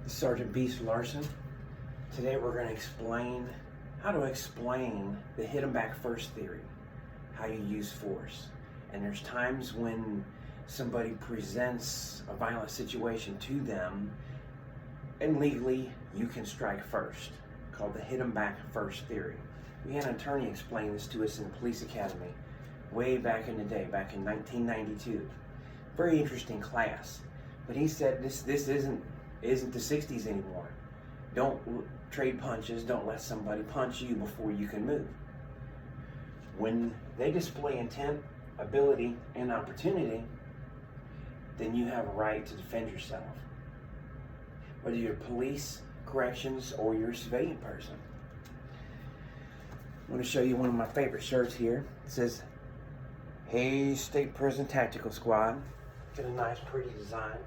Sergeant Beast Larson. Today we're going to explain how to explain the hit 'em back first theory, how you use force. And there's times when somebody presents a violent situation to them and legally you can strike first, called the hit 'em back first theory. We had an attorney explain this to us in the police academy way back in the day, back in 1992. Very interesting class. But he said this isn't the 60s anymore. Don't trade punches. Don't let somebody punch you before you can move. When they display intent, ability, and opportunity, then you have a right to defend yourself. Whether you're police, corrections, or you're a civilian person. I want to show you one of my favorite shirts here. It says, "Hey, State Prison Tactical Squad." Got a nice, pretty design.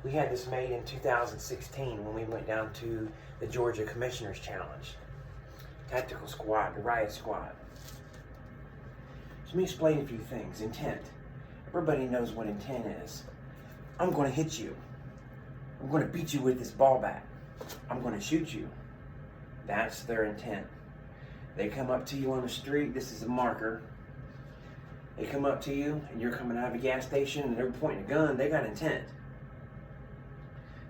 We had this made in 2016 when we went down to the Georgia Commissioner's Challenge. Tactical Squad, the Riot Squad. So let me explain a few things. Intent. Everybody knows what intent is. I'm going to hit you. I'm going to beat you with this ball bat. I'm going to shoot you. That's their intent. They come up to you on the street. This is a marker. They come up to you and you're coming out of a gas station and they're pointing a gun. They got intent.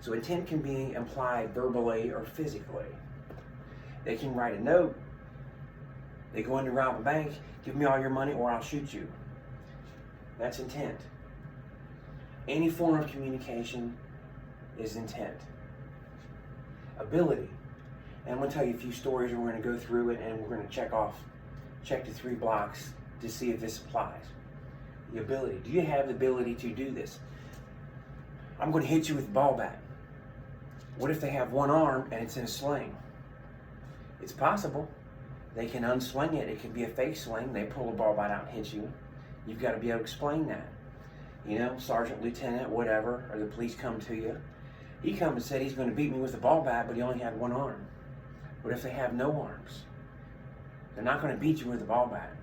So intent can be implied verbally or physically. They can write a note. They go in to rob a bank. Give me all your money or I'll shoot you. That's intent. Any form of communication is intent. Ability. And I'm going to tell you a few stories and we're going to go through it and we're going to check the 3 blocks to see if this applies. The ability. Do you have the ability to do this? I'm going to hit you with a ball bat. What if they have one arm and it's in a sling? It's possible. They can unsling it. It can be a fake sling. They pull a ball bat out and hit you. You've got to be able to explain that. You know, sergeant, lieutenant, whatever, or the police come to you. He come and said he's going to beat me with a ball bat, but he only had one arm. What if they have no arms? They're not going to beat you with a ball bat,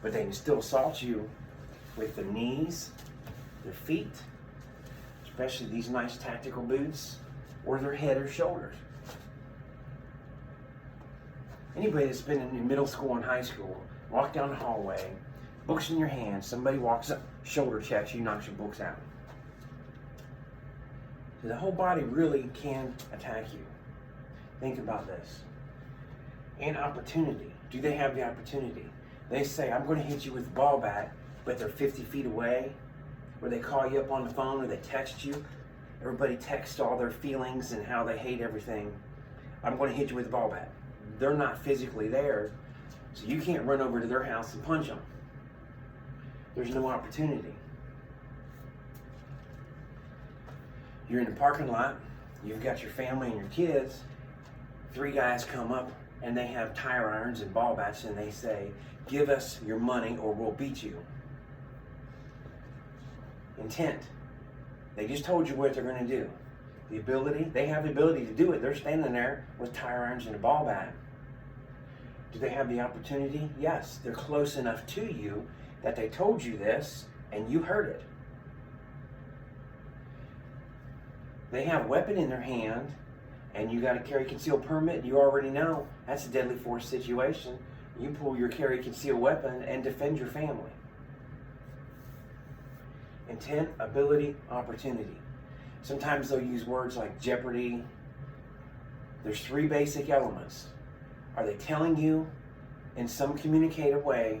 but they can still assault you with their knees, their feet, especially these nice tactical boots, or their head or shoulders. Anybody that's been in middle school and high school, walk down the hallway, books in your hand, somebody walks up, shoulder checks you, knocks your books out. So the whole body really can attack you. Think about this. And opportunity. Do they have the opportunity? They say, I'm going to hit you with a ball bat, but they're 50 feet away, or they call you up on the phone, or they text you. Everybody texts all their feelings and how they hate everything. I'm going to hit you with a ball bat. They're not physically there, so you can't run over to their house and punch them. There's no opportunity. You're in the parking lot, you've got your family and your kids, 3 guys come up and they have tire irons and ball bats and they say, give us your money or we'll beat you. Intent. They just told you what they're going to do. The ability, they have the ability to do it. They're standing there with tire irons and a ball bat. Do they have the opportunity? Yes. They're close enough to you that they told you this and you heard it. They have a weapon in their hand and you got a carry conceal permit. You already know that's a deadly force situation. You pull your carry conceal weapon and defend your family. Intent, ability, opportunity. Sometimes they'll use words like jeopardy. There's 3 basic elements. Are they telling you in some communicative way?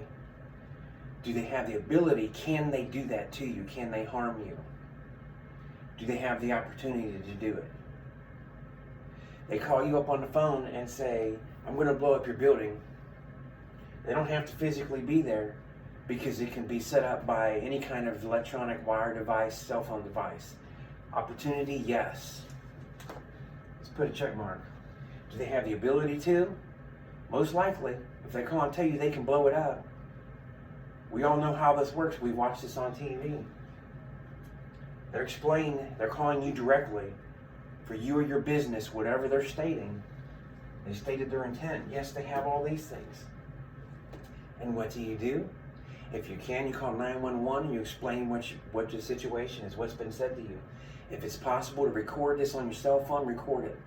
Do they have the ability? Can they do that to you? Can they harm you? Do they have the opportunity to do it? They call you up on the phone and say, I'm going to blow up your building. They don't have to physically be there because it can be set up by any kind of electronic wire device, cell phone device. Opportunity, yes. Let's put a check mark. Do they have the ability to? Most likely. If they call and tell you they can blow it up. We all know how this works. We watch this on TV. They're calling you directly for you or your business, whatever they're stating. They stated their intent. Yes, they have all these things. And what do? If you can, you call 911 and you explain what the situation is, what's been said to you. If it's possible to record this on your cell phone, record it.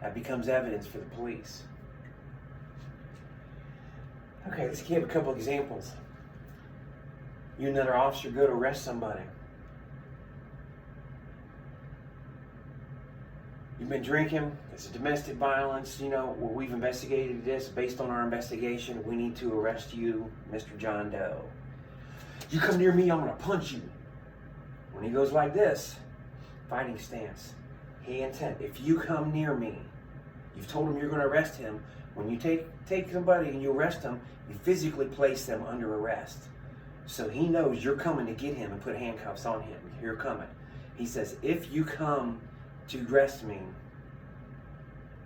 That becomes evidence for the police. Okay, let's give a couple examples. You and another officer go to arrest somebody. You've been drinking, it's a domestic violence, well, we've investigated this. Based on our investigation, we need to arrest you, Mr. John Doe. You come near me, I'm gonna punch you. When he goes like this, fighting stance, he intent. If you come near me, you've told him you're gonna arrest him. When you take somebody and you arrest them, you physically place them under arrest. So he knows you're coming to get him and put handcuffs on him. You're coming. He says, if you come to arrest me,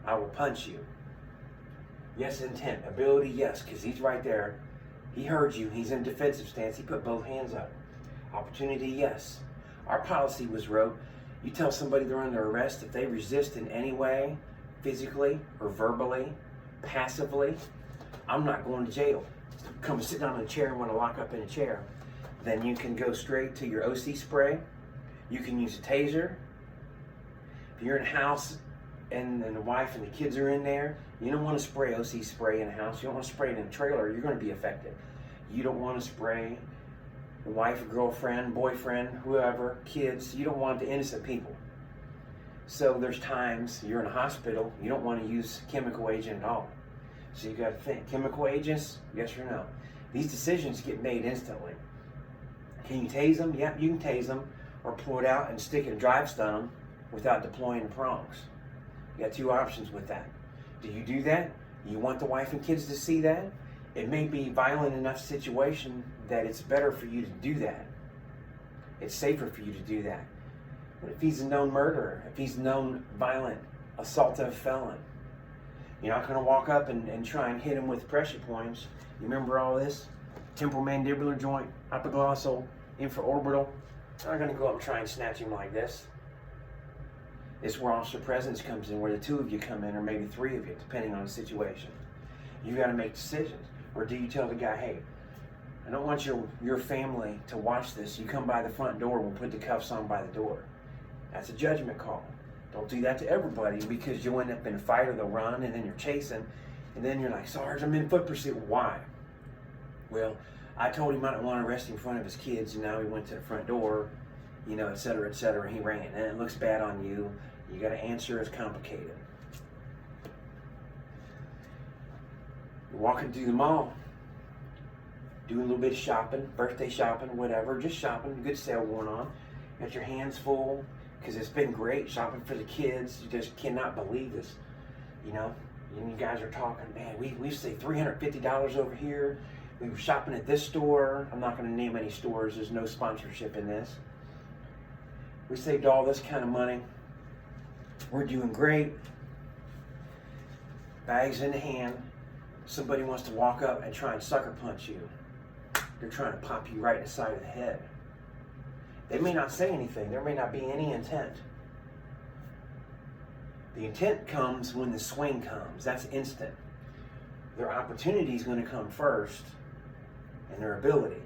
I will punch you. Yes, intent. Ability, yes, because he's right there. He heard you. He's in defensive stance. He put both hands up. Opportunity, yes. Our policy was wrote, you tell somebody they're under arrest, if they resist in any way, physically or verbally, passively, I'm not going to jail. Come sit down in a chair and want to lock up in a chair. Then you can go straight to your OC spray. You can use a taser. If you're in a house and the wife and the kids are in there, you don't want to spray OC spray in a house. You don't want to spray it in a trailer. You're going to be affected. You don't want to spray the wife, girlfriend, boyfriend, whoever, kids. You don't want the innocent people. So there's times you're in a hospital, you don't want to use chemical agent at all. So you got to think, chemical agents, yes or no? These decisions get made instantly. Can you tase them? Yeah, you can tase them, or pull it out and stick it and drive stun them without deploying the prongs. You got two options with that. Do you do that? You want the wife and kids to see that? It may be violent enough situation that it's better for you to do that. It's safer for you to do that. But if he's a known murderer, if he's a known violent, assaultive felon, you're not going to walk up and try and hit him with pressure points. You remember all this? Temporal mandibular joint, hypoglossal, infraorbital. You're not going to go up and try and snatch him like this. It's where officer presence comes in, where the two of you come in, or maybe three of you, depending on the situation. You got to make decisions. Or do you tell the guy, hey, I don't want your family to watch this. You come by the front door, we'll put the cuffs on by the door. That's a judgment call. Don't do that to everybody, because you'll end up in a fight, or they'll run, and then you're chasing, and then you're like, Sarge, I'm in foot pursuit. Why? Well, I told him I didn't want to arrest him in front of his kids, and now he went to the front door, et cetera, et cetera. He ran, and it looks bad on you. You got to answer as complicated. You're walking through the mall, doing a little bit of shopping, birthday shopping, whatever, just shopping, good sale going on. Got your hands full, because it's been great shopping for the kids. You just cannot believe this. And you guys are talking, man, we saved $350 over here. We were shopping at this store. I'm not going to name any stores. There's no sponsorship in this. We saved all this kind of money. We're doing great. Bags in the hand. Somebody wants to walk up and try and sucker punch you. They're trying to pop you right in the side of the head. They may not say anything. There may not be any intent. The intent comes when the swing comes. That's instant. Their opportunity is going to come first, and their ability,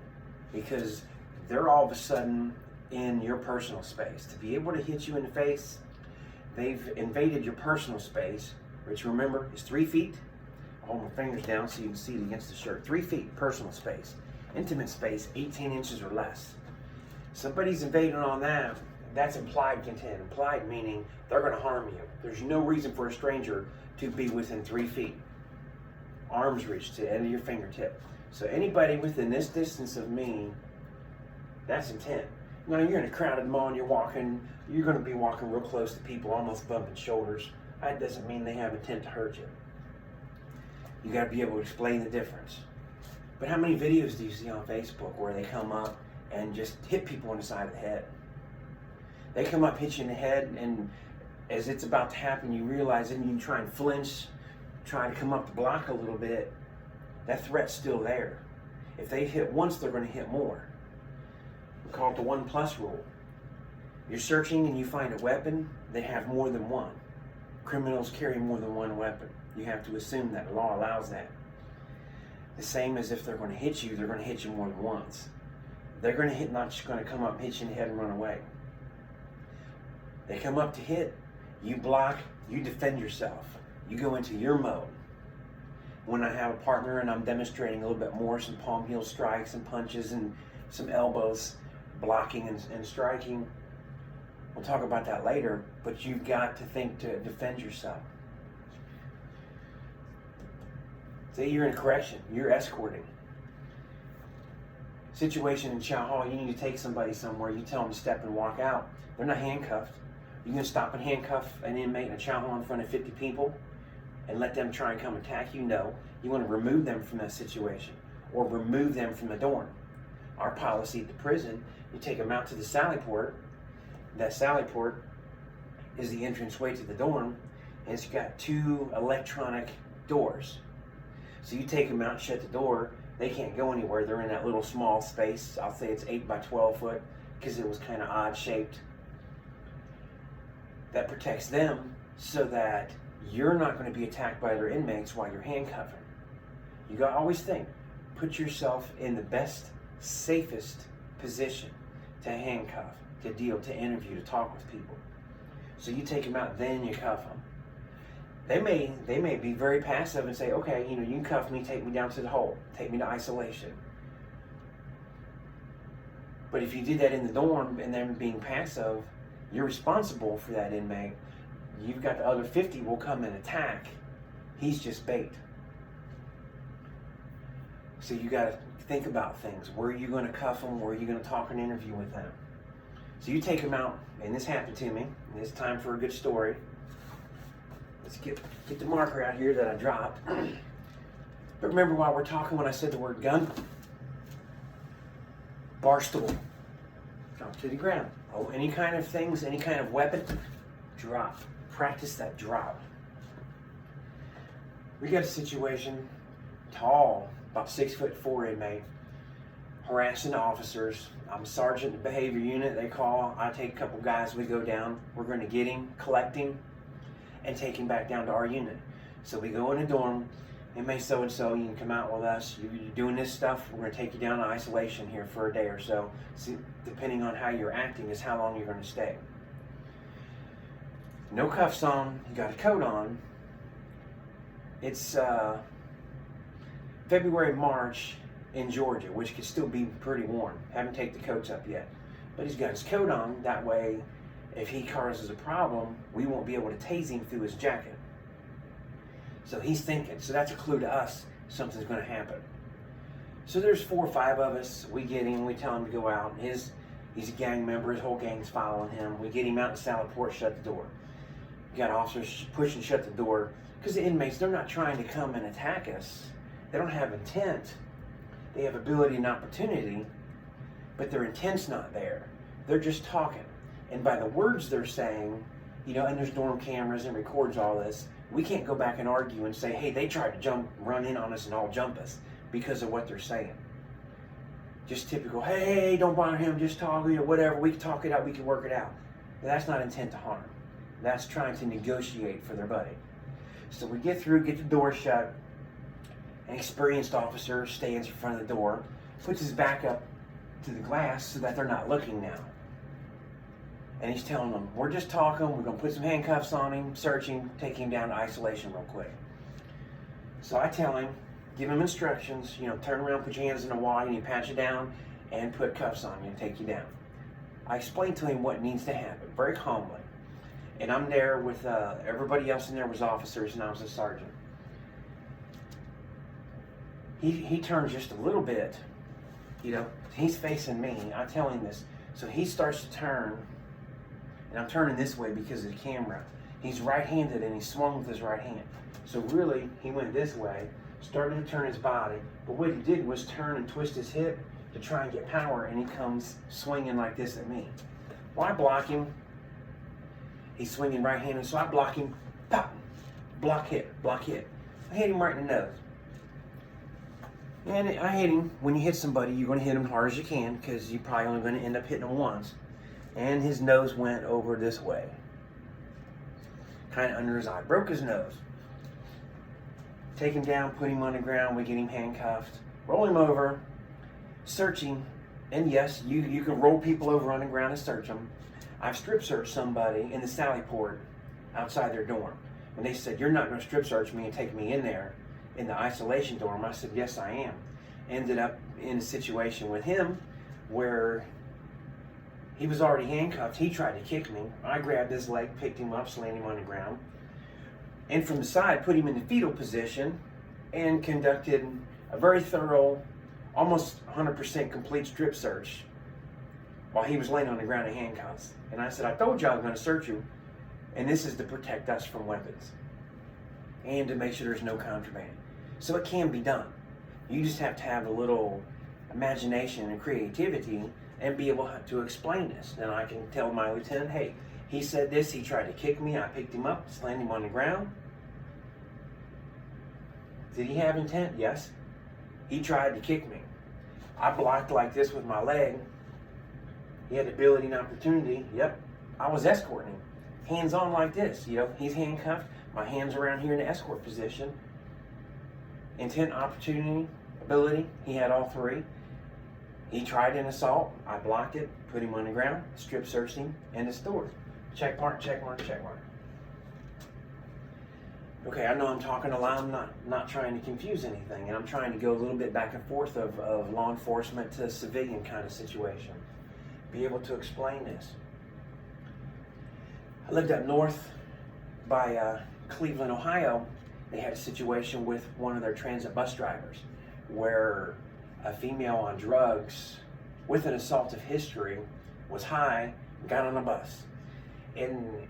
because they're all of a sudden in your personal space. To be able to hit you in the face, they've invaded your personal space, which, remember, is 3 feet. I'll hold my fingers down so you can see it against the shirt. 3 feet, personal space. Intimate space, 18 inches or less. Somebody's invading on that. That's implied content. Implied meaning they're going to harm you. There's no reason for a stranger to be within 3 feet. Arm's reach to the end of your fingertip. So anybody within this distance of me, that's intent. Now you're in a crowded mall and you're going to be walking real close to people, almost bumping shoulders. That doesn't mean they have intent to hurt you. You got to be able to explain the difference. But how many videos do you see on Facebook where they come up and just hit people on the side of the head? They come up, hit you in the head, and as it's about to happen, you realize it, and you try and flinch, try to come up to block a little bit. That threat's still there. If they hit once, they're going to hit more. We call it the 1+ rule. You're searching and you find a weapon, they have more than one. Criminals carry more than one weapon. You have to assume that the law allows that. The same as if they're going to hit you, they're going to hit you more than once. They're going to hit, not just going to come up and hit you in the head and run away. They come up to hit, you block, you defend yourself. You go into your mode. When I have a partner and I'm demonstrating a little bit more, some palm heel strikes and punches and some elbows, blocking and striking, we'll talk about that later, but you've got to think to defend yourself. Say you're in correction, you're escorting. Situation in Chow Hall, you need to take somebody somewhere, you tell them to step and walk out. They're not handcuffed. You can stop and handcuff an inmate in a Chow Hall in front of 50 people and let them try and come attack you? No. You want to remove them from that situation or remove them from the dorm. Our policy at the prison, you take them out to the sally port. That sally port is the entranceway to the dorm, and it's got 2 electronic doors. So you take them out, shut the door, they can't go anywhere. They're in that little small space. I'll say it's 8 by 12 foot because it was kind of odd shaped. That protects them so that you're not going to be attacked by other inmates while you're handcuffing. You got to always think, put yourself in the best, safest position to handcuff, to deal, to interview, to talk with people. So you take them out, then you cuff them. They may be very passive and say, okay, you can cuff me, take me down to the hole, take me to isolation. But if you did that in the dorm and them being passive, you're responsible for that inmate. You've got the other 50 will come and attack. He's just bait. So you got to think about things. Where are you going to cuff them? Where are you going to talk and interview with them? So you take them out, and this happened to me. And it's time for a good story. Let's get the marker out here that I dropped. But remember while we're talking when I said the word gun? Barstool. Drop to the ground. Oh, any kind of things, any kind of weapon, drop. Practice that drop. We got a situation, tall, about 6'4" inmate, harassing officers. I'm sergeant of the behavior unit, they call. I take a couple guys, we go down. We're going to get him, collect him, and take him back down to our unit. So we go in a dorm, inmate so-and-so, you can come out with us. You're doing this stuff, we're going to take you down to isolation here for a day or so. See, depending on how you're acting is how long you're going to stay. No cuffs on, you got a coat on. It's February, March in Georgia, which could still be pretty warm. Haven't taken the coats up yet. But he's got his coat on, that way if he causes a problem, we won't be able to tase him through his jacket. So he's thinking, so that's a clue to us, something's going to happen. So there's 4 or 5 of us, we get him, we tell him to go out. He's a gang member, his whole gang's following him. We get him out in the salad port, shut the door. We got officers push and shut the door, because the inmates, they're not trying to come and attack us. They don't have intent. They have ability and opportunity, but their intent's not there. They're just talking. And by the words they're saying, and there's dorm cameras and records all this, we can't go back and argue and say, hey, they tried to run in on us and all jump us because of what they're saying. Just typical, hey, don't bother him, just talk, whatever, we can talk it out, we can work it out. But that's not intent to harm. That's trying to negotiate for their buddy. So we get through, get the door shut. An experienced officer stands in front of the door, puts his back up to the glass so that they're not looking now. And he's telling them, we're just talking, we're going to put some handcuffs on him, search him, take him down to isolation real quick. So I tell him, give him instructions, turn around, put your hands in the wall, and you pat you down, and put cuffs on you and take you down. I explain to him what needs to happen, very calmly. And I'm there with, everybody else in there was officers, and I was a sergeant. He turns just a little bit, he's facing me, I tell him this. So he starts to turn, and I'm turning this way because of the camera. He's right-handed and he swung with his right hand. So really, he went this way, started to turn his body, but what he did was turn and twist his hip to try and get power, and he comes swinging like this at me. Well, I block him. He's swinging right-handed, so I block him, pop, block hit. I hit him right in the nose. And I hit him. When you hit somebody, you're going to hit them hard as you can because you're probably only going to end up hitting them once. And his nose went over this way. Kind of under his eye. Broke his nose. Take him down, put him on the ground. We get him handcuffed. Roll him over. Search him. And yes, you can roll people over on the ground and search them. I've strip searched somebody in the Sally Port outside their dorm. And they said, "You're not going to strip search me and take me in there in the isolation dorm." I said, "Yes, I am." Ended up in a situation with him where he was already handcuffed. He tried to kick me. I grabbed his leg, picked him up, slammed him on the ground, and from the side put him in the fetal position and conducted a very thorough, almost 100% complete strip search while he was laying on the ground in handcuffs. And I said, "I told you I was going to search you, and this is to protect us from weapons and to make sure there's no contraband." So it can be done. You just have to have a little imagination and creativity and be able to explain this. Then I can tell my lieutenant, "Hey, he said this, he tried to kick me, I picked him up, slammed him on the ground. Did he have intent? Yes. He tried to kick me. I blocked like this with my leg. He had ability and opportunity. Yep. I was escorting him. Hands on like this. He's handcuffed. My hands around here in the escort position. Intent, opportunity, ability. He had all three. He tried an assault. I blocked it, put him on the ground, strip searched him, and the story. Check mark, check mark, check mark. Okay, I know I'm talking a lot. I'm not trying to confuse anything, and I'm trying to go a little bit back and forth of law enforcement to civilian kind of situation. Be able to explain this. I lived up north by Cleveland, Ohio. They had a situation with one of their transit bus drivers where a female on drugs with an assaultive history was high, got on a bus. And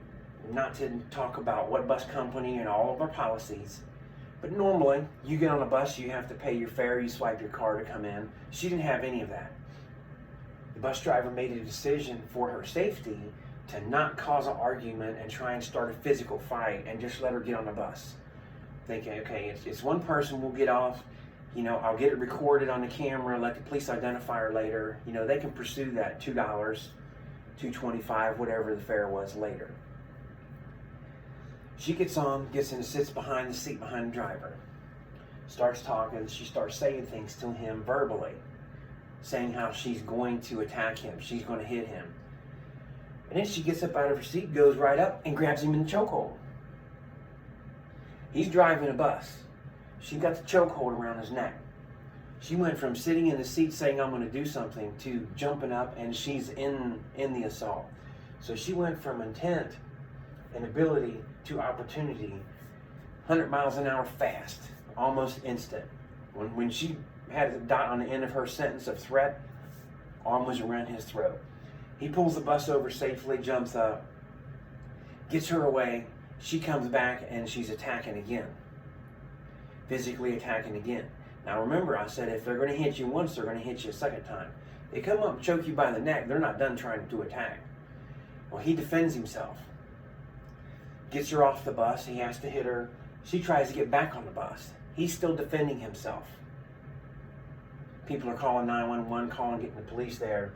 not to talk about what bus company and all of our policies, but normally you get on a bus, you have to pay your fare, you swipe your card to come in. She didn't have any of that. The bus driver made a decision for her safety to not cause an argument and try and start a physical fight and just let her get on the bus. Thinking, okay, it's one person, we'll get off, I'll get it recorded on the camera, let the police identify her later. They can pursue that $2, $2.25, whatever the fare was later. She gets on, gets in, sits behind the seat behind the driver, starts talking. She starts saying things to him verbally, saying how she's going to attack him, she's going to hit him. And then she gets up out of her seat, goes right up and grabs him in the chokehold. He's driving a bus. She got the chokehold around his neck. She went from sitting in the seat saying, "I'm going to do something," to jumping up, and she's in the assault. So she went from intent and ability to opportunity, 100 miles an hour fast, almost instant. When she had a dot on the end of her sentence of threat, arm was around his throat. He pulls the bus over safely, jumps up, gets her away. She comes back and she's attacking again. Physically attacking again. Now remember, I said if they're going to hit you once, they're going to hit you a second time. They come up and choke you by the neck, they're not done trying to attack. Well, he defends himself. Gets her off the bus, he has to hit her. She tries to get back on the bus. He's still defending himself. People are calling 911, getting the police there.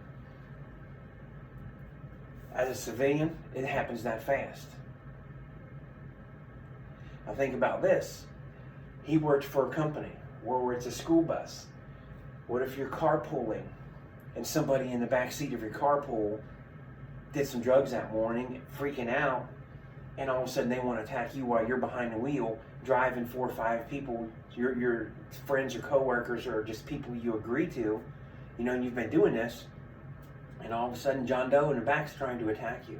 As a civilian, it happens that fast. Now think about this. He worked for a company where it's a school bus. What if you're carpooling and somebody in the back seat of your carpool did some drugs that morning, freaking out, and all of a sudden they want to attack you while you're behind the wheel, driving 4 or 5 people, your friends or coworkers or just people you agree to, and you've been doing this, and all of a sudden John Doe in the back's trying to attack you.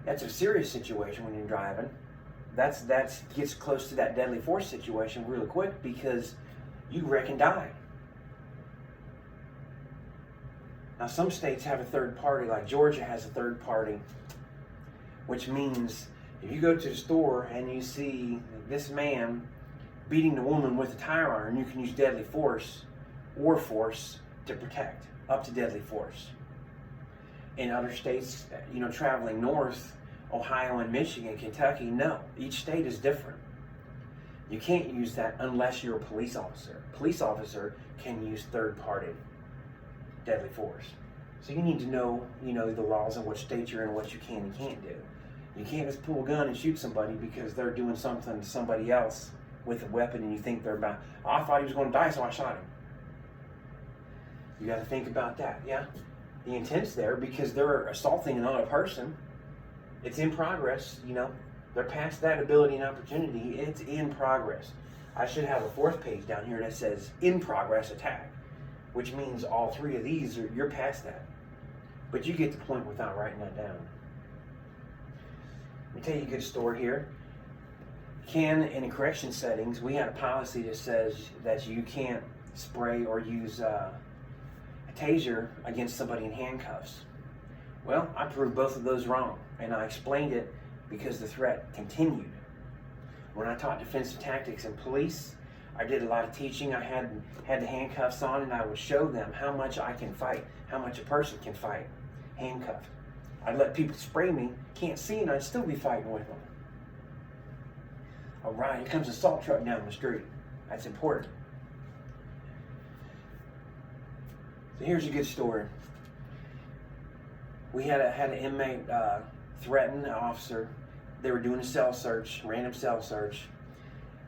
That's a serious situation when you're driving. That's gets close to that deadly force situation really quick because you wreck and die. Now some states have a third party, like Georgia has a third party, which means if you go to the store and you see this man beating the woman with a tire iron, you can use deadly force or force to protect, up to deadly force. In other states, traveling north, Ohio and Michigan, Kentucky, no. Each state is different. You can't use that unless you're a police officer. Police officer can use third-party deadly force. So you need to know, the laws in what state you're in, what you can and can't do. You can't just pull a gun and shoot somebody because they're doing something to somebody else with a weapon and you think they're about, I thought he was going to die, so I shot him. You got to think about that, yeah? The intent's there because they're assaulting another person. It's in progress, you know. They're past that ability and opportunity. It's in progress. I should have a fourth page down here that says in progress attack, which means all three of these, you're past that. But you get the point without writing that down. Let me tell you a good story here. In correction settings, we had a policy that says that you can't spray or use a taser against somebody in handcuffs. Well, I proved both of those wrong, and I explained it because the threat continued. When I taught defensive tactics in police, I did a lot of teaching. I had the handcuffs on, and I would show them how much I can fight, how much a person can fight handcuffed. I'd let people spray me, can't see, and I'd still be fighting with them. All right, here comes a assault truck down the street. That's important. So here's a good story. We had an inmate threaten an officer. They were doing a cell search, random cell search,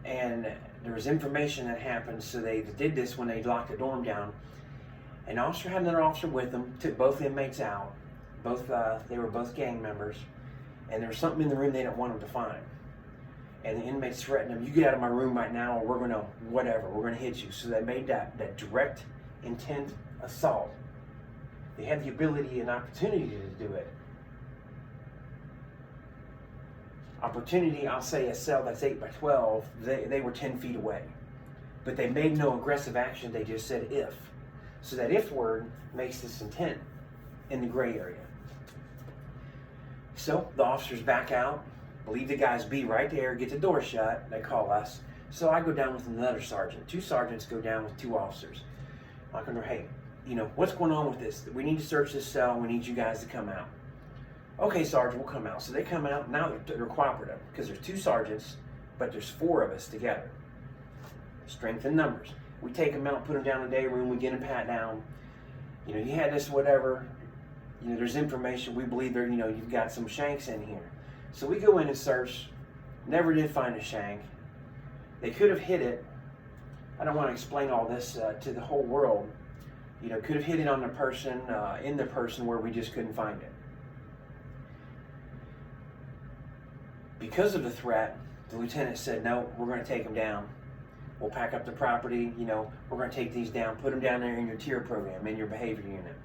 and there was information that happened, so they did this when they locked the dorm down. An officer had another officer with them, took both inmates out. They were both gang members, and there was something in the room they didn't want them to find. And the inmates threatened them, "You get out of my room right now, or we're gonna hit you." So they made that direct intent assault. They had the ability and opportunity to do it. Opportunity, I'll say a cell that's 8 by 12, they were 10 feet away. But they made no aggressive action, they just said if. So that if word makes this intent in the gray area. So the officers back out, leave the guys be right there, get the door shut, they call us. So I go down with another sergeant. 2 sergeants go down with 2 officers. I go, "Hey, you know, what's going on with this? We need to search this cell, we need you guys to come out." "Okay, Sergeant, we'll come out." So they come out. Now they're cooperative because there's 2 sergeants, but there's 4 of us together. Strength in numbers. We take them out, put them down in the day room, we get them pat down. You know, you had this, whatever. You know, there's information. We believe there, you know, you've got some shanks in here. So we go in and search. Never did find a shank. They could have hit it. I don't want to explain all this to the whole world. You know, could have hit it on the person, in the person where we just couldn't find it. Because of the threat, the lieutenant said, "No, we're going to take them down. We'll pack up the property. You know, we're going to take these down, put them down there in your tier program, in your behavior unit."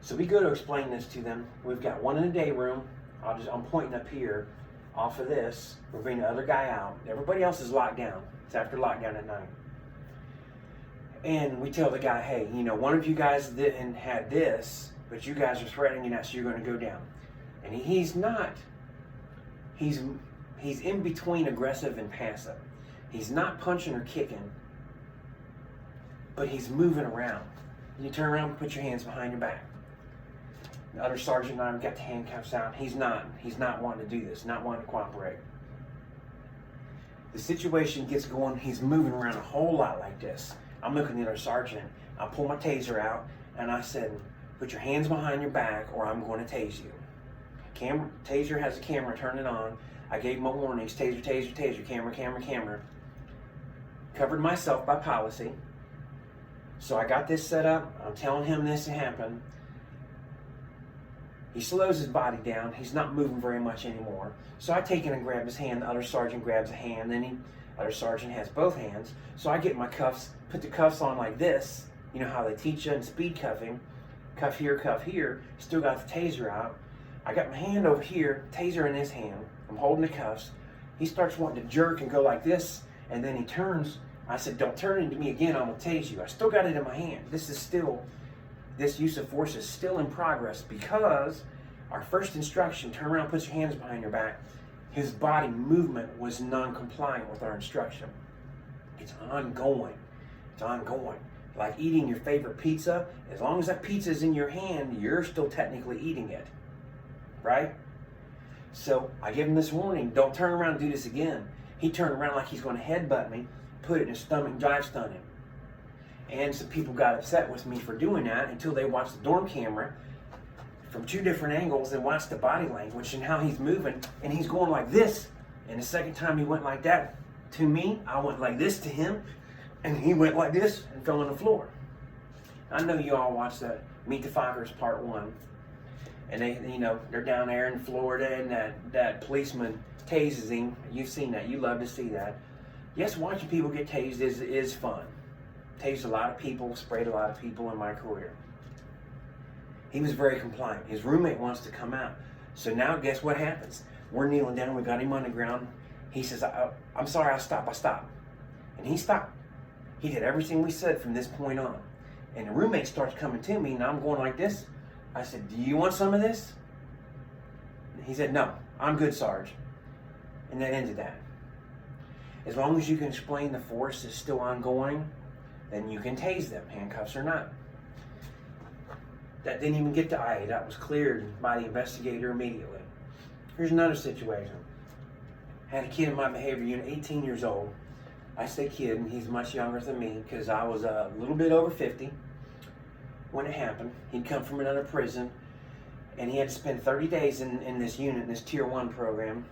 So we go to explain this to them. We've got one in the day room. I'm pointing up here off of this. We're bringing the other guy out. Everybody else is locked down. It's after lockdown at night. And we tell the guy, "Hey, you know, one of you guys didn't had this, but you guys are threatening us, so you're going to go down." And he's not. He's in between aggressive and passive. He's not punching or kicking, but he's moving around. You turn around and put your hands behind your back. The other sergeant and I have got the handcuffs out. He's not wanting to do this, not wanting to cooperate. The situation gets going. He's moving around a whole lot like this. I'm looking at the other sergeant. I pull my taser out, and I said, "Put your hands behind your back, or I'm going to tase you." Taser has a camera, turn it on. I gave him my warnings, taser, taser, taser, camera, camera, camera. Covered myself by policy. So I got this set up. I'm telling him this happened. He slows his body down. He's not moving very much anymore. So I take in and grab his hand. The other sergeant grabs a hand. Then other sergeant has both hands. So I get my cuffs, put the cuffs on like this. You know how they teach you in speed cuffing. Cuff here. Still got the taser out. I got my hand over here, taser in his hand. I'm holding the cuffs. He starts wanting to jerk and go like this, and then he turns. I said, "Don't turn into me again, I'm going to tase you." I still got it in my hand. This use of force is still in progress because our first instruction, turn around, put your hands behind your back, his body movement was non-compliant with our instruction. It's ongoing. It's ongoing. Like eating your favorite pizza, as long as that pizza is in your hand, you're still technically eating it. Right? So I give him this warning, "Don't turn around and do this again." He turned around like he's going to headbutt me, put it in his stomach, and dive stun him. And some people got upset with me for doing that until they watched the dorm camera from 2 different angles and watched the body language and how he's moving. And he's going like this. And the second time he went like that to me, I went like this to him. And he went like this and fell on the floor. I know you all watched the Meet the Fockers Part 1. And they're down there in Florida, and that policeman tases him. You've seen that. You love to see that. Yes, watching people get tased is fun. Tased a lot of people, sprayed a lot of people in my career. He was very compliant. His roommate wants to come out. So now guess what happens? We're kneeling down. We got him on the ground. He says, I'm sorry, I stopped. And he stopped. He did everything we said from this point on. And the roommate starts coming to me, and I'm going like this. I said, do you want some of this? He said, no, I'm good, Sarge. And that ended that. As long as you can explain the force is still ongoing, then you can tase them, handcuffs or not. That didn't even get to IA. That was cleared by the investigator immediately. Here's another situation. Had a kid in my behavior unit, 18 years old. I say kid, and he's much younger than me because I was a little bit over 50 when it happened. He'd come from another prison, and he had to spend 30 days in this unit, in this Tier 1 program,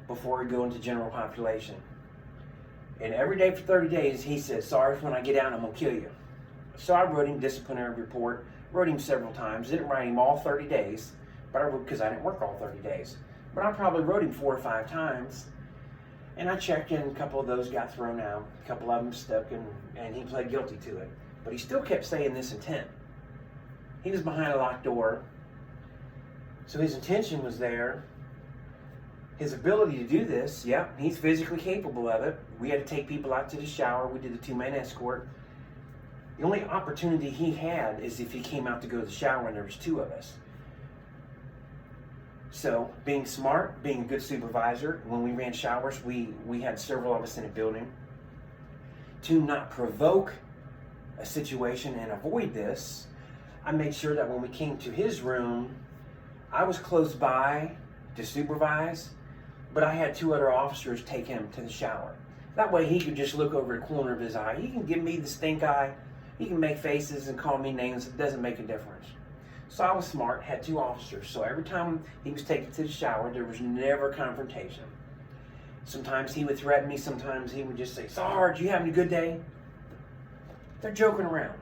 before he'd go into general population. And every day for 30 days, he said, Sarge, when I get out, I'm going to kill you. So I wrote him a disciplinary report, wrote him several times, didn't write him all 30 days, because I didn't work all 30 days. But I probably wrote him 4 or 5 times, and I checked in, a couple of those got thrown out, a couple of them stuck, and he pled guilty to it. But he still kept saying this intent. He was behind a locked door, so his intention was there. His ability to do this, he's physically capable of it. We had to take people out to the shower. We did the 2-man escort. The only opportunity he had is if he came out to go to the shower and there was 2 of us. So, being smart, being a good supervisor, when we ran showers, we had several of us in a building. To not provoke a situation and avoid this, I made sure that when we came to his room, I was close by to supervise, but I had 2 other officers take him to the shower. That way he could just look over the corner of his eye. He can give me the stink eye. He can make faces and call me names. It doesn't make a difference. So I was smart, had 2 officers. So every time he was taken to the shower, there was never confrontation. Sometimes he would threaten me. Sometimes he would just say, Sarge, you having a good day? They're joking around.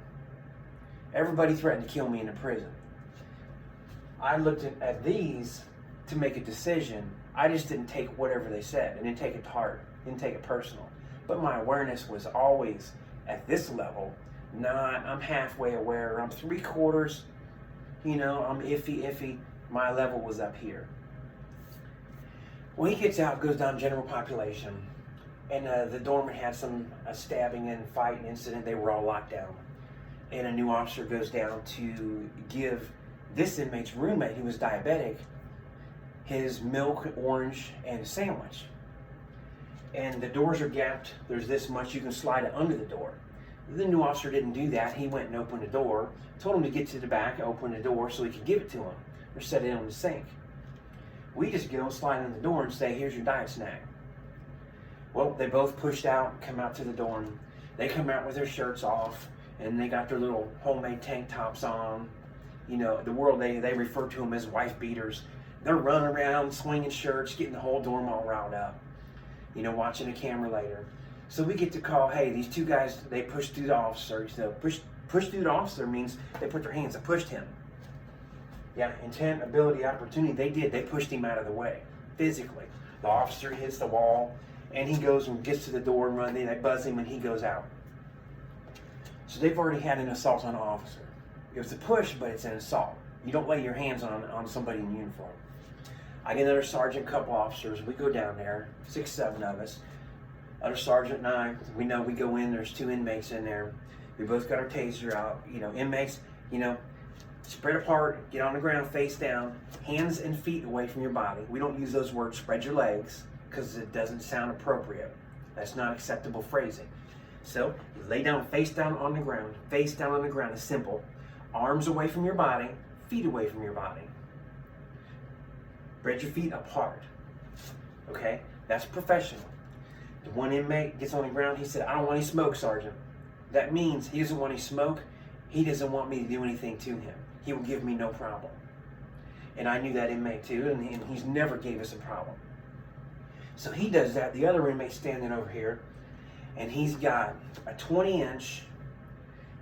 Everybody threatened to kill me in the prison. I looked at these to make a decision. I just didn't take whatever they said. I didn't take it to heart. Didn't take it personal. But my awareness was always at this level. Not, I'm halfway aware. I'm 3/4. I'm iffy. My level was up here. When he gets out, goes down general population. And the dorm had a stabbing and fight incident. They were all locked down. And a new officer goes down to give this inmate's roommate, who was diabetic, his milk, orange, and a sandwich. And the doors are gapped. There's this much. You can slide it under the door. The new officer didn't do that. He went and opened the door, told him to get to the back, open the door so he could give it to him, or set it on the sink. We just go, slide in the door, and say, here's your diet snack. Well, they both pushed out, come out to the dorm. They come out with their shirts off, and they got their little homemade tank tops on. The world, they refer to them as wife beaters. They're running around, swinging shirts, getting the whole dorm all riled up. Watching the camera later. So we get to call, hey, these 2 guys, they pushed through the officer. Push through the officer means they put their hands and pushed him. Yeah, intent, ability, opportunity, they did. They pushed him out of the way, physically. The officer hits the wall, and he goes and gets to the door and runs in. They buzz him, and he goes out. So they've already had an assault on an officer. It was a push, but it's an assault. You don't lay your hands on somebody in uniform. I get another sergeant, couple officers. We go down there, 6, 7 of us. Other sergeant and I, we know we go in, there's 2 inmates in there. We both got our taser out. Inmates, spread apart, get on the ground, face down, hands and feet away from your body. We don't use those words, spread your legs, because it doesn't sound appropriate. That's not acceptable phrasing. So, you lay down, face down on the ground. Face down on the ground is simple. Arms away from your body, feet away from your body. Spread your feet apart. Okay? That's professional. The one inmate gets on the ground, he said, I don't want any smoke, Sergeant. That means he doesn't want any smoke. He doesn't want me to do anything to him. He will give me no problem. And I knew that inmate too, and he's never gave us a problem. So he does that. The other inmate's standing over here, and he's got a 20-inch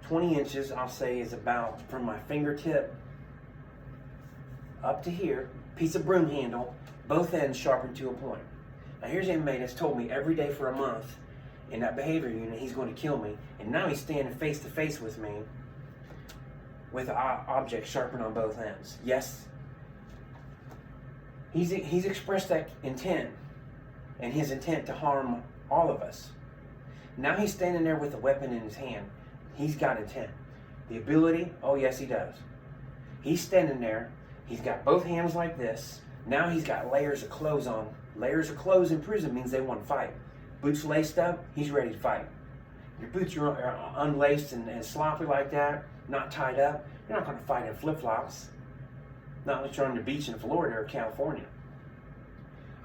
20 inches, I'll say, is about from my fingertip up to here, piece of broom handle, both ends sharpened to a point. Now here's an inmate that's told me every day for a month in that behavior unit he's going to kill me, and now he's standing face to face with me with an object sharpened on both ends. Yes, he's expressed that intent, and his intent to harm all of us. Now he's standing there with a weapon in his hand. He's got intent. The ability, oh yes he does. He's standing there, he's got both hands like this. Now he's got layers of clothes on. Layers of clothes in prison means they want to fight. Boots laced up, he's ready to fight. Your boots are unlaced and sloppy like that, not tied up, you're not going to fight in flip-flops. Not unless you're on the beach in Florida or California.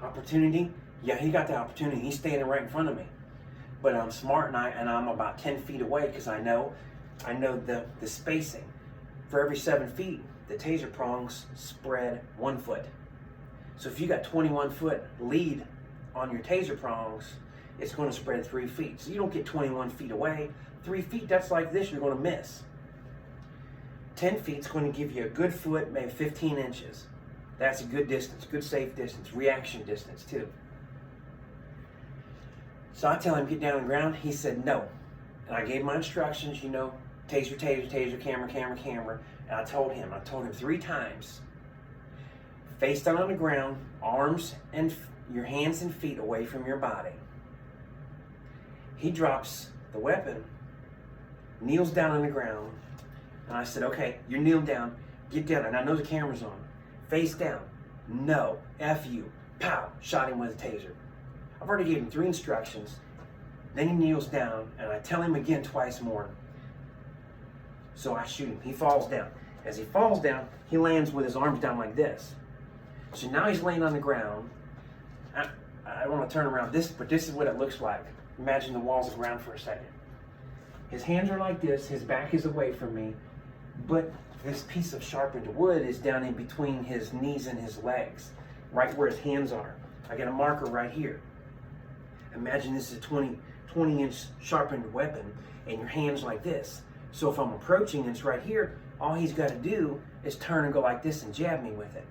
Opportunity, yeah, he got the opportunity. He's standing right in front of me. But I'm smart and I'm about 10 feet away because I know the spacing. For every 7 feet, the taser prongs spread 1 foot. So if you got 21 foot lead on your taser prongs, it's going to spread 3 feet. So you don't get 21 feet away. 3 feet, that's like this, you're going to miss. 10 feet is going to give you a good foot, maybe 15 inches. That's a good distance, good safe distance, reaction distance too. So I tell him, get down on the ground. He said no. And I gave my instructions, you know, taser, taser, taser, camera, camera, camera. And I told him 3 times, face down on the ground, arms and your hands and feet away from your body. He drops the weapon, kneels down on the ground, and I said, okay, you're kneeled down, get down. And I know the camera's on. Face down. No. F you. Pow. Shot him with a taser. I've already gave him 3 instructions. Then he kneels down, and I tell him again twice more. So I shoot him. He falls down. As he falls down, he lands with his arms down like this. So now he's laying on the ground. I want to turn around this, but this is what it looks like. Imagine the walls of the ground for a second. His hands are like this. His back is away from me. But this piece of sharpened wood is down in between his knees and his legs, right where his hands are. I got a marker right here. Imagine this is a 20-inch sharpened weapon, and your hand's like this. So if I'm approaching and it's right here, all he's got to do is turn and go like this and jab me with it.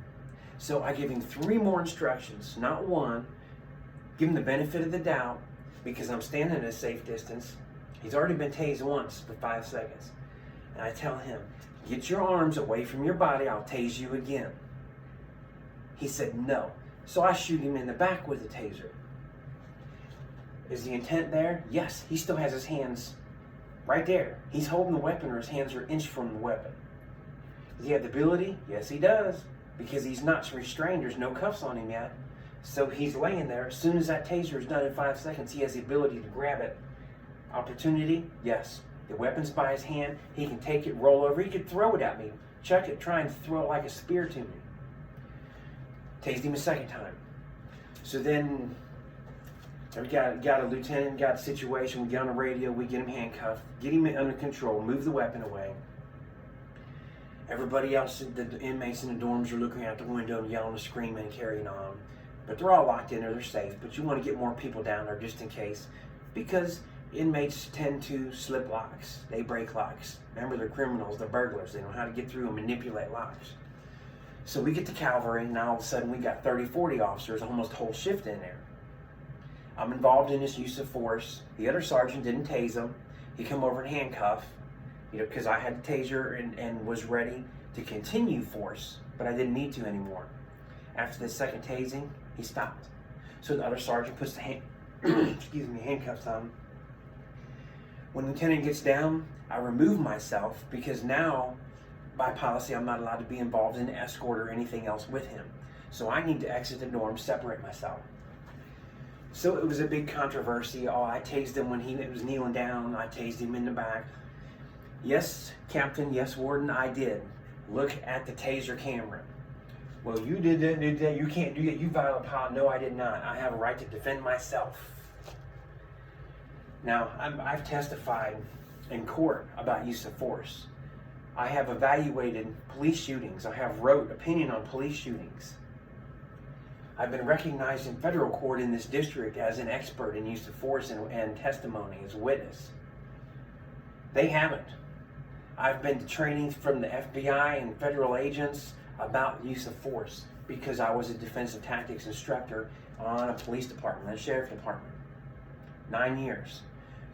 So I give him 3 more instructions, not 1. Give him the benefit of the doubt because I'm standing at a safe distance. He's already been tased once for 5 seconds. And I tell him, get your arms away from your body, I'll tase you again. He said no. So I shoot him in the back with the taser. Is the intent there? Yes, he still has his hands right there. He's holding the weapon or his hands are an inch from the weapon. Does he have the ability? Yes, he does. Because he's not restrained, there's no cuffs on him yet. So he's laying there. As soon as that taser is done in 5 seconds, he has the ability to grab it. Opportunity? Yes. The weapon's by his hand. He can take it, roll over. He could throw it at me, chuck it, try and throw it like a spear to me. Tased him a second time. So then we got a lieutenant, got a situation. We get on the radio, we get him handcuffed, get him under control, move the weapon away. Everybody else, the inmates in the dorms are looking out the window and yelling and screaming and carrying on. But they're all locked in there, they're safe. But you want to get more people down there just in case. Because inmates tend to slip locks. They break locks. Remember, they're criminals, they're burglars. They know how to get through and manipulate locks. So we get to Calvary, and now all of a sudden we got 30, 40 officers, almost a whole shift in there. I'm involved in this use of force. The other sergeant didn't tase him. He come over and handcuff, because I had the taser and was ready to continue force, but I didn't need to anymore. After the second tasing, he stopped. So the other sergeant puts the handcuffs on. When the lieutenant gets down, I remove myself because now, by policy, I'm not allowed to be involved in escort or anything else with him. So I need to exit the dorm, separate myself. So it was a big controversy. Oh, I tased him when he was kneeling down. I tased him in the back. Yes, Captain, yes, Warden, I did. Look at the taser camera. Well, you did that, you can't do that, you violent pilot. No, I did not. I have a right to defend myself. Now, I've testified in court about use of force. I have evaluated police shootings. I have wrote opinion on police shootings. I've been recognized in federal court in this district as an expert in use of force and testimony as a witness. They haven't. I've been to training from the FBI and federal agents about use of force because I was a defensive tactics instructor on a police department, a sheriff department. 9 years.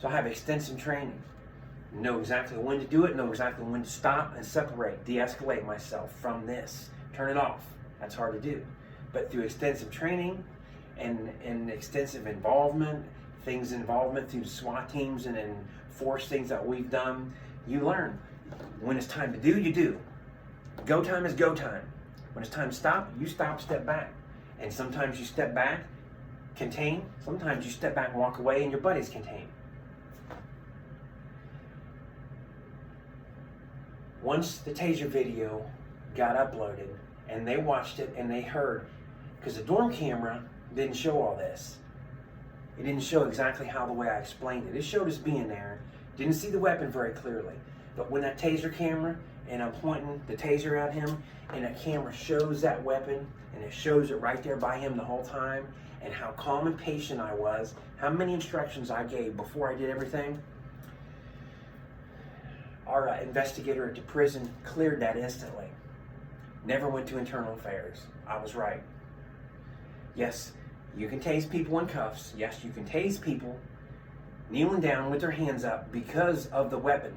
So I have extensive training. Know exactly when to do it, know exactly when to stop and separate, de-escalate myself from this. Turn it off. That's hard to do. But through extensive training and extensive involvement through SWAT teams and force things that we've done, you learn. When it's time to do, you do. Go time is go time. When it's time to stop, you stop, step back. And sometimes you step back, contain. Sometimes you step back and walk away and your buddies contain. Once the taser video got uploaded and they watched it and they heard, because the dorm camera didn't show all this. It didn't show exactly how the way I explained it. It showed us being there. Didn't see the weapon very clearly. But when that taser camera, and I'm pointing the taser at him, and that camera shows that weapon, and it shows it right there by him the whole time, and how calm and patient I was, how many instructions I gave before I did everything, our investigator at the prison cleared that instantly. Never went to internal affairs. I was right. Yes, you can tase people in cuffs. Yes, you can tase people kneeling down with their hands up because of the weapon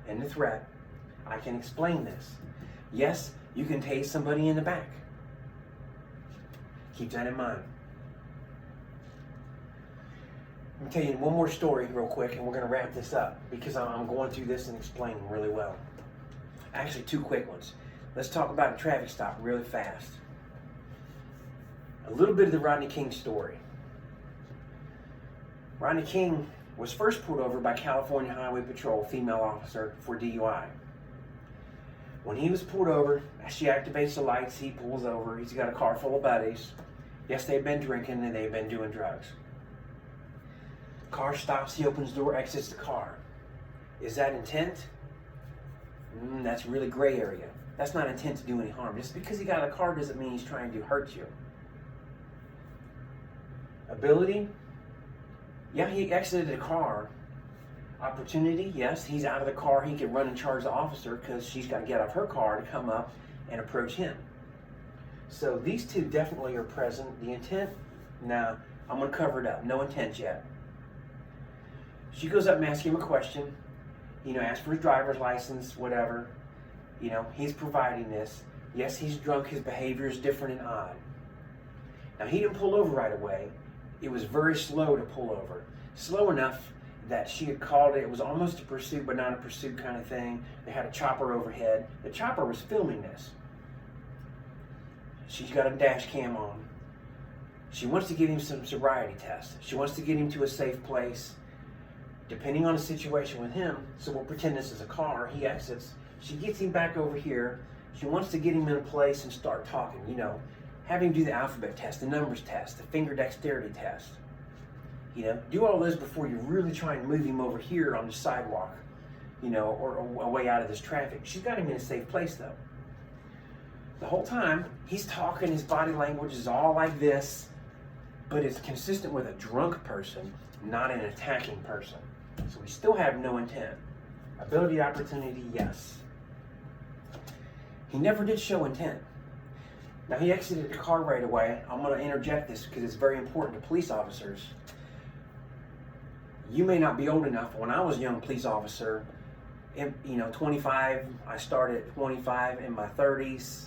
and the threat. I can explain this. Yes, you can tase somebody in the back. Keep that in mind. Let me tell you one more story real quick and we're going to wrap this up because I'm going through this and explaining really well. Actually, two quick ones. Let's talk about a traffic stop really fast. A little bit of the Rodney King story. Rodney King was first pulled over by California Highway Patrol female officer for DUI. When he was pulled over, she activates the lights, he pulls over, he's got a car full of buddies. Yes, they've been drinking and they've been doing drugs. Car stops, he opens the door, exits the car. Is that intent? That's really gray area. That's not intent to do any harm. Just because he got a car doesn't mean he's trying to hurt you. Ability? Yeah, he exited the car. Opportunity? Yes, he's out of the car. He can run and charge the officer because she's got to get out of her car to come up and approach him. So these two definitely are present. The intent? Nah, I'm going to cover it up. No intent yet. She goes up and asks him a question. Asks for his driver's license, whatever. He's providing this. Yes, he's drunk. His behavior is different and odd. Now, he didn't pull over right away. It was very slow to pull over. Slow enough that she had called it. It was almost a pursuit, but not a pursuit kind of thing. They had a chopper overhead. The chopper was filming this. She's got a dash cam on. She wants to give him some sobriety tests. She wants to get him to a safe place. Depending on the situation with him, so we'll pretend this is a car, he exits. She gets him back over here. She wants to get him in a place and start talking, have him do the alphabet test, the numbers test, the finger dexterity test. Do all this before you really try and move him over here on the sidewalk, or away out of this traffic. She's got him in a safe place though. The whole time, he's talking, his body language is all like this, but it's consistent with a drunk person, not an attacking person. So we still have no intent. Ability, opportunity, yes. He never did show intent. Now he exited the car right away. I'm going to interject this because it's very important to police officers. You may not be old enough. When I was a young police officer, 25, I started at 25 in my 30s.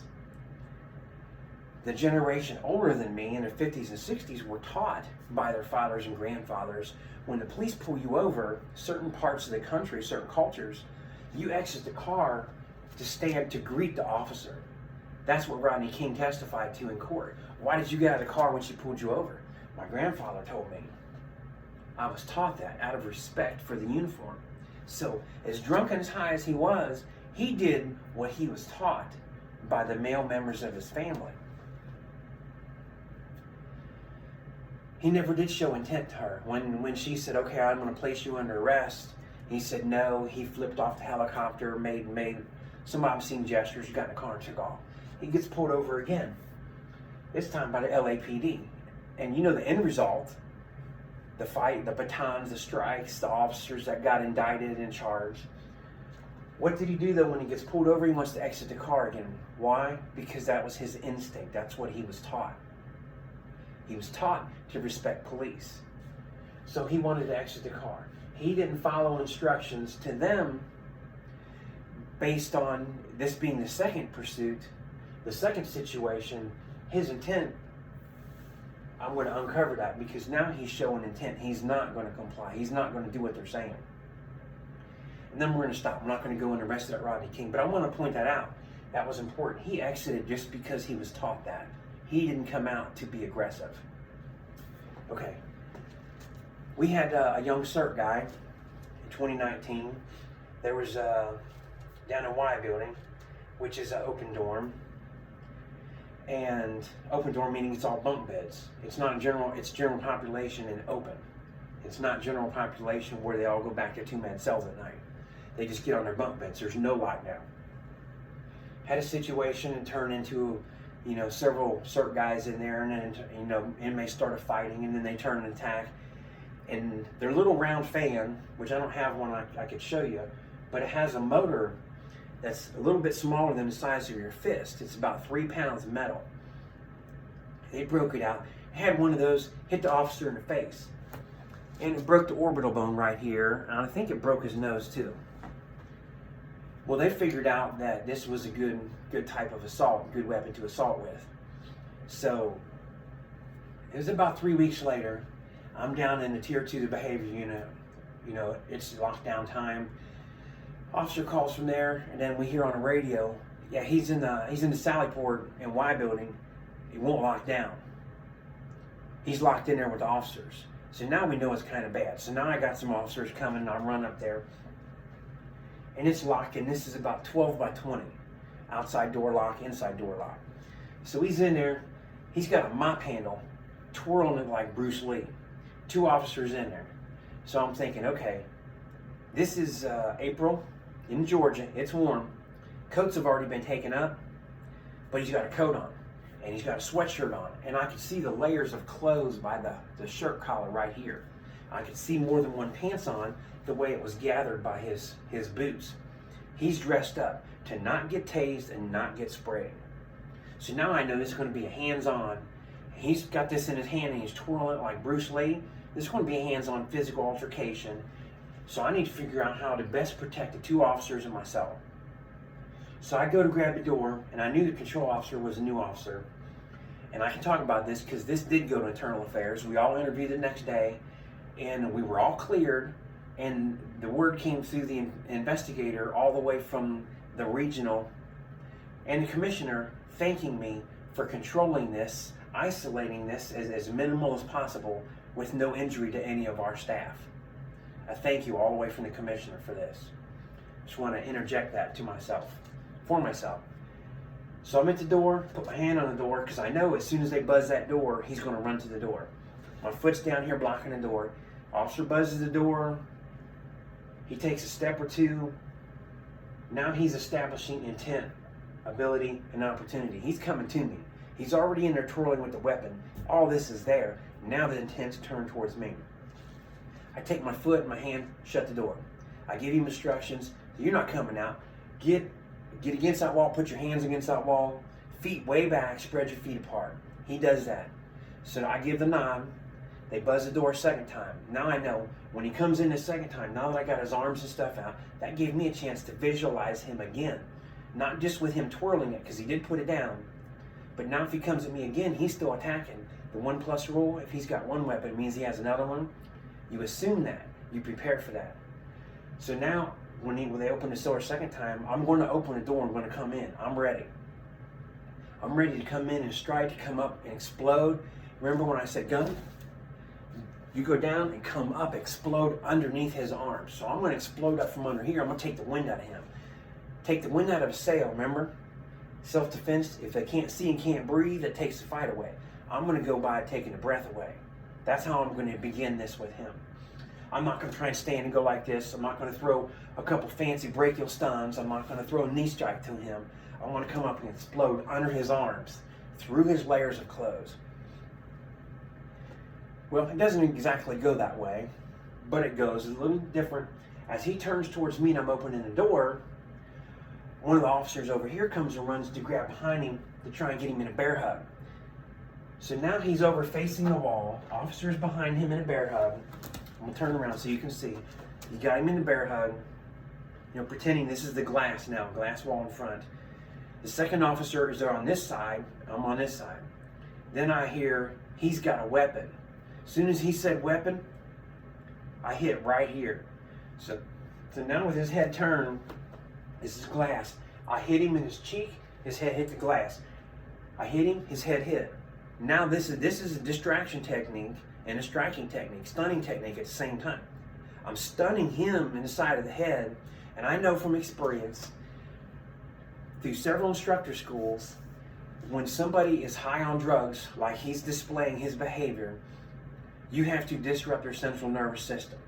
The generation older than me in their 50s and 60s were taught by their fathers and grandfathers, when the police pull you over, certain parts of the country, certain cultures, you exit the car to stand to greet the officer. That's what Rodney King testified to in court. Why did you get out of the car when she pulled you over? My grandfather told me. I was taught that out of respect for the uniform. So as drunk and as high as he was, he did what he was taught by the male members of his family. He never did show intent to her. When she said, okay, I'm going to place you under arrest, he said no. He flipped off the helicopter, made some obscene gestures, got in the car and took off. He gets pulled over again, this time by the LAPD. And the end result, the fight, the batons, the strikes, the officers that got indicted and charged. What did he do though when he gets pulled over? He wants to exit the car again. Why? Because that was his instinct. That's what he was taught. He was taught to respect police. So he wanted to exit the car. He didn't follow instructions to them based on this being the second pursuit, the second situation. His intent, I'm going to uncover that because now he's showing intent. He's not going to comply. He's not going to do what they're saying. And then we're going to stop. I'm not going to go into the rest of that Rodney King, but I want to point that out. That was important. He exited just because he was taught that. He didn't come out to be aggressive. Okay. We had a young CERT guy in 2019. There was down in Y building, which is an open dorm. And open dorm meaning it's all bunk beds. It's not general, it's general population and open. It's not general population where they all go back to two-man cells at night. They just get on their bunk beds. There's no lockdown. Had a situation and turned into, several CERT guys in there, and then, inmates started fighting, and then they turned and attack. And their little round fan, which I don't have one I could show you, but it has a motor that's a little bit smaller than the size of your fist. It's about 3 pounds of metal. They broke it out, had one of those, hit the officer in the face. And it broke the orbital bone right here, and I think it broke his nose too. Well, they figured out that this was a good type of assault, good weapon to assault with. So, it was about 3 weeks later, I'm down in the Tier 2, the behavior unit. It's lockdown time. Officer calls from there, and then we hear on the radio, yeah, he's in the Sallyport and Y building. It won't lock down. He's locked in there with the officers. So now we know it's kind of bad. So now I got some officers coming, and I run up there, and it's locked, and this is about 12 by 20. Outside door lock, inside door lock. So he's in there. He's got a mop handle, twirling it like Bruce Lee. 2 officers in there. So I'm thinking, okay, this is April in Georgia. It's warm. Coats have already been taken up, but he's got a coat on, and he's got a sweatshirt on, and I could see the layers of clothes by the shirt collar right here. I could see more than one pants on the way it was gathered by his boots. He's dressed up to not get tased and not get sprayed. So now I know this is going to be a hands-on. He's got this in his hand and he's twirling it like Bruce Lee. This is going to be a hands-on physical altercation. So I need to figure out how to best protect the 2 officers and myself. So I go to grab the door, and I knew the control officer was a new officer. And I can talk about this because this did go to internal affairs. We all interviewed the next day, and we were all cleared. And the word came through the investigator all the way from the regional and the commissioner thanking me for controlling this, isolating this as minimal as possible with no injury to any of our staff. I thank you all the way from the commissioner for this. Just want to interject that for myself. So I'm at the door, put my hand on the door, because I know as soon as they buzz that door, he's going to run to the door. My foot's down here blocking the door. Officer buzzes the door. He takes a step or two. Now he's establishing intent, ability, and opportunity. He's coming to me. He's already in there twirling with the weapon. All this is there. Now the intent's turned towards me. I take my foot in my hand, shut the door. I give him instructions. You're not coming out. Get against that wall, put your hands against that wall, feet way back, spread your feet apart. He does that. So I give the nod. They buzz the door a second time. Now I know when he comes in the second time, now that I got his arms and stuff out, that gave me a chance to visualize him again. Not just with him twirling it, because he did put it down. But now if he comes at me again, he's still attacking. The 1+ rule, if he's got one weapon, it means he has another one. You assume that. You prepare for that. So now, when they open the door a second time, I'm going to open the door. I'm going to come in. I'm ready. I'm ready to come in and stride, to come up and explode. Remember when I said gun? You go down and come up, explode underneath his arms. So I'm going to explode up from under here. I'm going to take the wind out of him. Take the wind out of his sail, remember? Self-defense, if they can't see and can't breathe, it takes the fight away. I'm going to go by taking the breath away. That's how I'm going to begin this with him. I'm not going to try and stand and go like this. I'm not going to throw a couple fancy brachial stuns. I'm not going to throw a knee strike to him. I want to come up and explode under his arms, through his layers of clothes. Well, it doesn't exactly go that way, but it goes a little different. As he turns towards me and I'm opening the door, One of the officers over here comes and runs to grab behind him to try and get him in a bear hug. So now he's over facing the wall. Officer's behind him in a bear hug. I'm going to turn around so you can see. You got him in a bear hug. You know, pretending this is the glass now, glass wall in front. The second officer is there on this side. I'm on this side. Then I hear he's got a weapon. As soon as he said weapon, I hit right here. So now with his head turned, this is glass. I hit him in his cheek, his head hit the glass. I hit him, his head hit. Now this is a distraction technique and a striking technique, stunning technique at the same time. I'm stunning him in the side of the head, and I know from experience, through several instructor schools, when somebody is high on drugs, like he's displaying his behavior, you have to disrupt their central nervous system.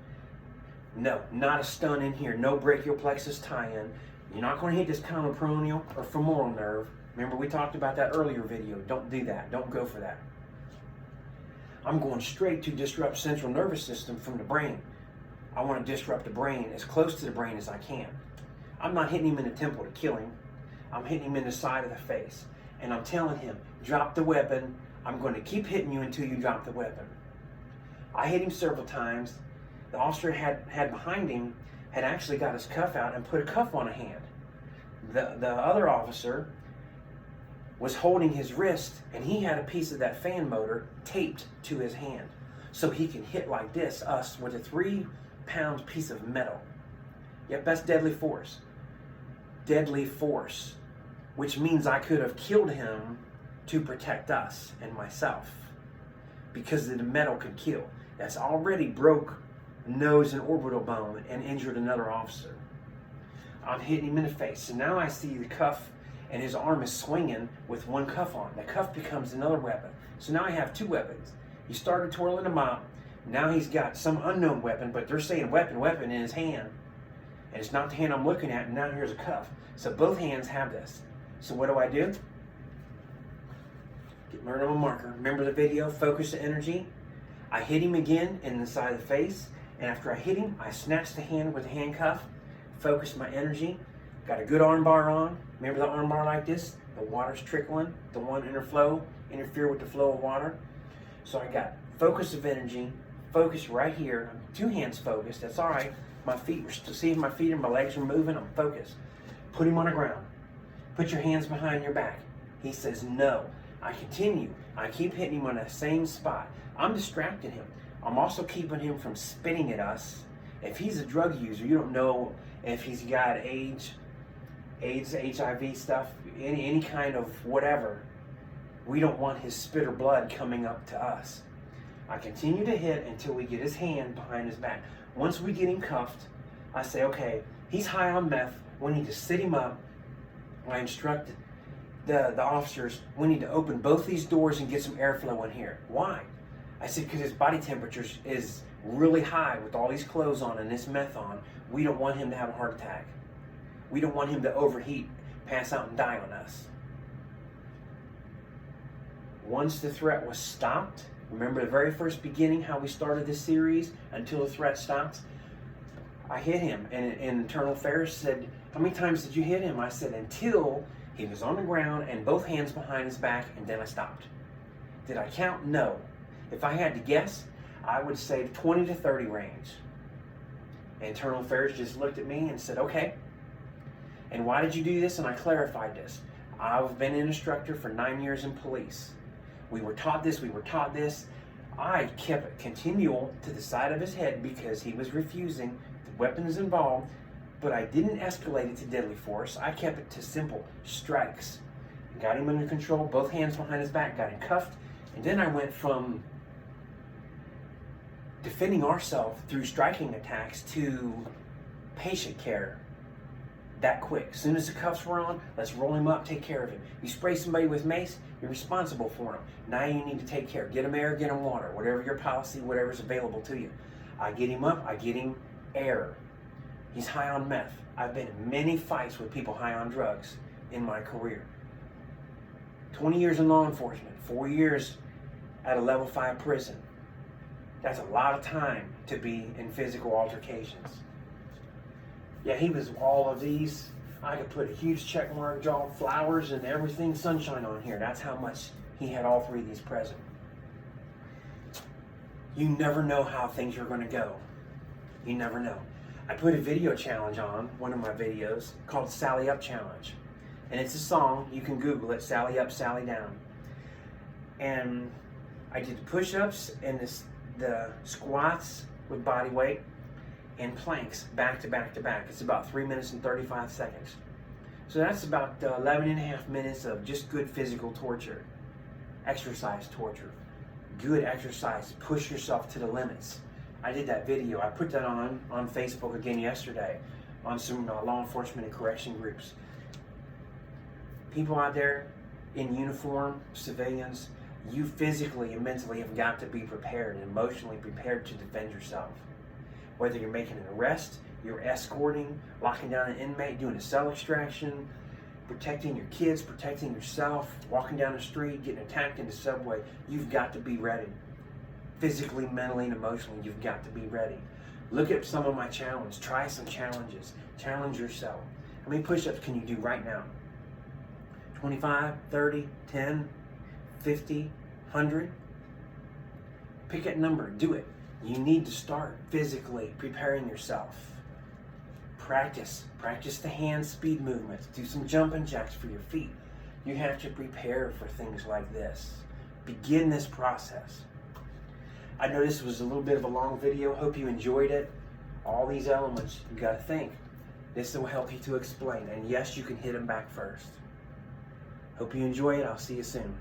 No, not a stun in here. No brachial plexus tie-in. You're not going to hit this common peroneal or femoral nerve. Remember, we talked about that earlier video. Don't do that. Don't go for that. I'm going straight to disrupt central nervous system from the brain. I want to disrupt the brain as close to the brain as I can. I'm not hitting him in the temple to kill him. I'm hitting him in the side of the face. And I'm telling him, drop the weapon. I'm going to keep hitting you until you drop the weapon. I hit him several times. The officer had behind him had actually got his cuff out and put a cuff on a hand. The other officer was holding his wrist, and he had a piece of that fan motor taped to his hand so he can hit like this, us, with a 3-pound piece of metal. Yep, that's deadly force. Deadly force, which means I could have killed him to protect us and myself, because the metal could kill. That's already broke nose and orbital bone and injured another officer. I'm hitting him in the face. So now I see the cuff, and his arm is swinging with one cuff on. The cuff becomes another weapon. So now I have 2 weapons. He started twirling them up. Now he's got some unknown weapon, but they're saying weapon, weapon in his hand. And it's not the hand I'm looking at, and now here's a cuff. So both hands have this. So what do? Get rid of a marker. Remember the video, focus the energy? I hit him again in the side of the face, and after I hit him, I snatched the hand with the handcuff, focused my energy, got a good arm bar on. Remember the arm bar like this? The water's trickling, the one interfere with the flow of water. So I got focus of energy, focus right here. 2 hands focused, that's all right. My feet, see if my feet and my legs are moving, I'm focused. Put him on the ground. Put your hands behind your back. He says no. I continue. I keep hitting him on the same spot. I'm distracting him. I'm also keeping him from spitting at us. If he's a drug user, you don't know if he's got AIDS, HIV stuff, any kind of whatever. We don't want his spit or blood coming up to us. I continue to hit until we get his hand behind his back. Once we get him cuffed, I say, okay, he's high on meth. We need to sit him up. I instruct the officers, we need to open both these doors and get some airflow in here. Why? I said, because his body temperature is really high with all these clothes on and this meth on. We don't want him to have a heart attack. We don't want him to overheat, pass out, and die on us. Once the threat was stopped, remember the very first beginning, how we started this series, until the threat stops? I hit him, and Internal Affairs said, how many times did you hit him? I said, until he was on the ground and both hands behind his back, and then I stopped. Did I count? No. If I had to guess, I would say 20 to 30 range. Internal Affairs just looked at me and said, okay. And why did you do this? And I clarified this. I've been an instructor for 9 years in police. We were taught this, we were taught this. I kept it continual to the side of his head because he was refusing. The weapons involved, but I didn't escalate it to deadly force. I kept it to simple strikes. Got him under control, both hands behind his back, got him cuffed, and then I went from defending ourselves through striking attacks to patient care that quick. As soon as the cuffs were on, let's roll him up, take care of him. You spray somebody with mace, you're responsible for him. Now you need to take care. Get him air, get him water, whatever your policy, whatever's available to you. I get him up, I get him air. He's high on meth. I've been in many fights with people high on drugs in my career. 20 years in law enforcement, 4 years at a level 5 prison. That's a lot of time to be in physical altercations. Yeah, he was all of these. I could put a huge check mark, draw flowers and everything sunshine on here. That's how much he had all three of these present. You never know how things are going to go. You never know. I put a video challenge on one of my videos called Sally Up Challenge. And it's a song, you can Google it, Sally Up, Sally Down. And I did push-ups and the squats with body weight and planks back to back to back. It's about 3 minutes and 35 seconds. So that's about 11 and a half minutes of just good physical torture, exercise torture. Good exercise, push yourself to the limits. I did that video. I put that on Facebook again yesterday on some law enforcement and correction groups. People out there in uniform, civilians, you physically and mentally have got to be prepared and emotionally prepared to defend yourself. Whether you're making an arrest, you're escorting, locking down an inmate, doing a cell extraction, protecting your kids, protecting yourself, walking down the street, getting attacked in the subway, you've got to be ready. Physically, mentally, and emotionally, you've got to be ready. Look at some of my challenges. Try some challenges. Challenge yourself. How many push-ups can you do right now? 25, 30, 10, 50, 100? Pick that number. Do it. You need to start physically preparing yourself. Practice the hand speed movements. Do some jumping jacks for your feet. You have to prepare for things like this. Begin this process. I know this was a little bit of a long video. Hope you enjoyed it. All these elements, you got to think. This will help you to explain. And yes, you can hit them back first. Hope you enjoy it. I'll see you soon.